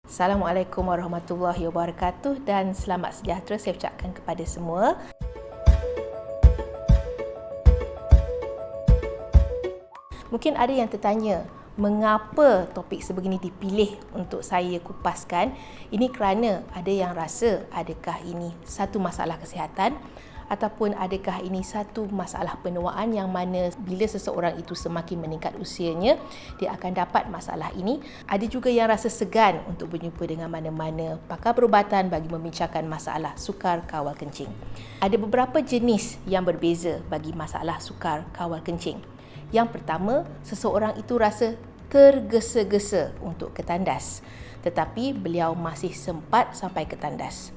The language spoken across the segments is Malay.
Assalamualaikum warahmatullahi wabarakatuh dan selamat sejahtera saya ucapkan kepada semua. Mungkin ada yang tertanya, mengapa topik sebegini dipilih untuk saya kupaskan? Ini kerana ada yang rasa adakah ini satu masalah kesihatan ataupun adakah ini satu masalah penuaan yang mana bila seseorang itu semakin meningkat usianya, dia akan dapat masalah ini. Ada juga yang rasa segan untuk berjumpa dengan mana-mana pakar perubatan bagi membincangkan masalah sukar kawal kencing. Ada beberapa jenis yang berbeza bagi masalah sukar kawal kencing. Yang pertama, seseorang itu rasa tergesa-gesa untuk ke tandas, tetapi beliau masih sempat sampai ke tandas.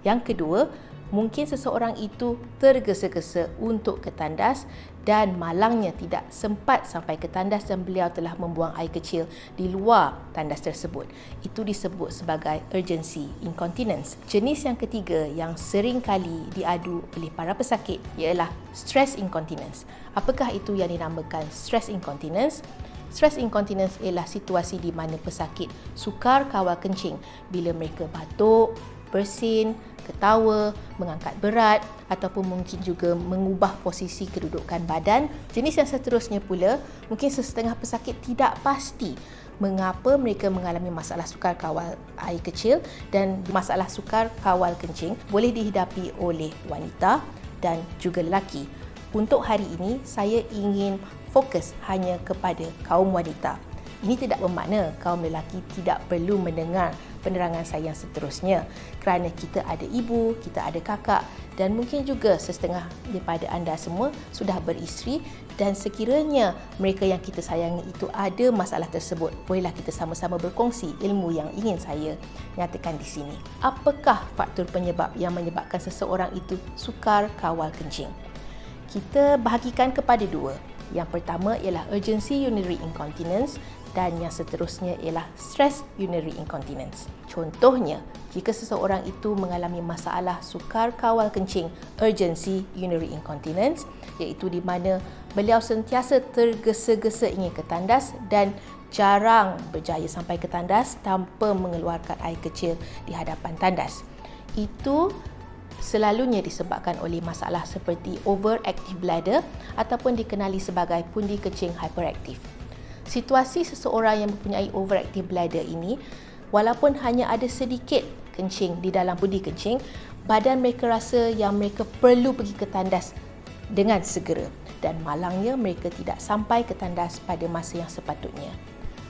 Yang kedua, mungkin seseorang itu tergesa-gesa untuk ke tandas dan malangnya tidak sempat sampai ke tandas dan beliau telah membuang air kecil di luar tandas tersebut. Itu disebut sebagai urgency incontinence. Jenis yang ketiga yang sering kali diadu oleh para pesakit ialah stress incontinence. Apakah itu yang dinamakan stress incontinence? Stress incontinence ialah situasi di mana pesakit sukar kawal kencing bila mereka batuk, bersin, ketawa, mengangkat berat ataupun mungkin juga mengubah posisi kedudukan badan. Jenis yang seterusnya pula, mungkin sesetengah pesakit tidak pasti mengapa mereka mengalami masalah sukar kawal air kecil, dan masalah sukar kawal kencing boleh dihidapi oleh wanita dan juga lelaki. Untuk hari ini, saya ingin fokus hanya kepada kaum wanita. Ini tidak bermakna kaum lelaki tidak perlu mendengar penerangan saya yang seterusnya, kerana kita ada ibu, kita ada kakak dan mungkin juga setengah daripada anda semua sudah beristeri, dan sekiranya mereka yang kita sayangi itu ada masalah tersebut, bolehlah kita sama-sama berkongsi ilmu yang ingin saya nyatakan di sini. Apakah faktor penyebab yang menyebabkan seseorang itu sukar kawal kencing? Kita bahagikan kepada dua. Yang pertama ialah urgency urinary incontinence dan yang seterusnya ialah stress urinary incontinence. Contohnya, jika seseorang itu mengalami masalah sukar kawal kencing urgency urinary incontinence, iaitu di mana beliau sentiasa tergesa-gesa ingin ke tandas dan jarang berjaya sampai ke tandas tanpa mengeluarkan air kecil di hadapan tandas. Itu selalunya disebabkan oleh masalah seperti overactive bladder ataupun dikenali sebagai pundi kencing hyperaktif. Situasi seseorang yang mempunyai overactive bladder ini, walaupun hanya ada sedikit kencing di dalam pundi kencing, badan mereka rasa yang mereka perlu pergi ke tandas dengan segera dan malangnya mereka tidak sampai ke tandas pada masa yang sepatutnya.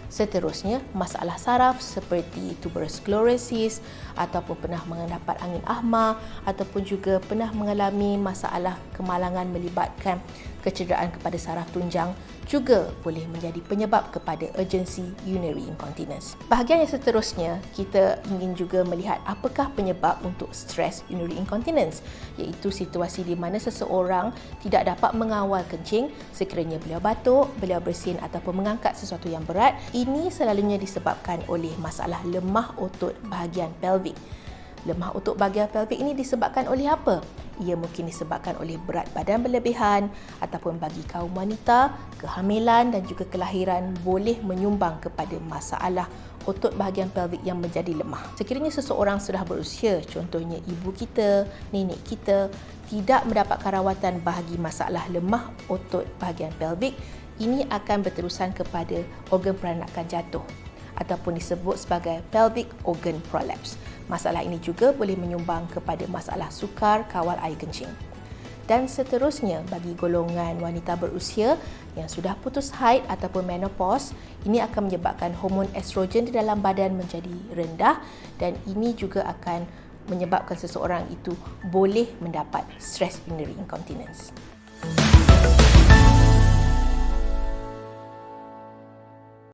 Seterusnya, masalah saraf seperti tuberous sclerosis ataupun pernah mendapat angin ahma ataupun juga pernah mengalami masalah kemalangan melibatkan kecederaan kepada saraf tunjang juga boleh menjadi penyebab kepada urgency urinary incontinence. Bahagian yang seterusnya, kita ingin juga melihat apakah penyebab untuk stress urinary incontinence, iaitu situasi di mana seseorang tidak dapat mengawal kencing sekiranya beliau batuk, beliau bersin ataupun mengangkat sesuatu yang berat. Ini selalunya disebabkan oleh masalah lemah otot bahagian pelvik. Lemah otot bahagian pelvik ini disebabkan oleh apa? Ia mungkin disebabkan oleh berat badan berlebihan ataupun bagi kaum wanita, kehamilan dan juga kelahiran boleh menyumbang kepada masalah otot bahagian pelvik yang menjadi lemah. Sekiranya seseorang sudah berusia, contohnya ibu kita, nenek kita, tidak mendapatkan rawatan bahagi masalah lemah otot bahagian pelvik, ini akan berterusan kepada organ peranakan jatuh ataupun disebut sebagai pelvic organ prolapse. Masalah ini juga boleh menyumbang kepada masalah sukar kawal air kencing. Dan seterusnya, bagi golongan wanita berusia yang sudah putus haid ataupun menopause, ini akan menyebabkan hormon estrogen di dalam badan menjadi rendah dan ini juga akan menyebabkan seseorang itu boleh mendapat stress urinary incontinence.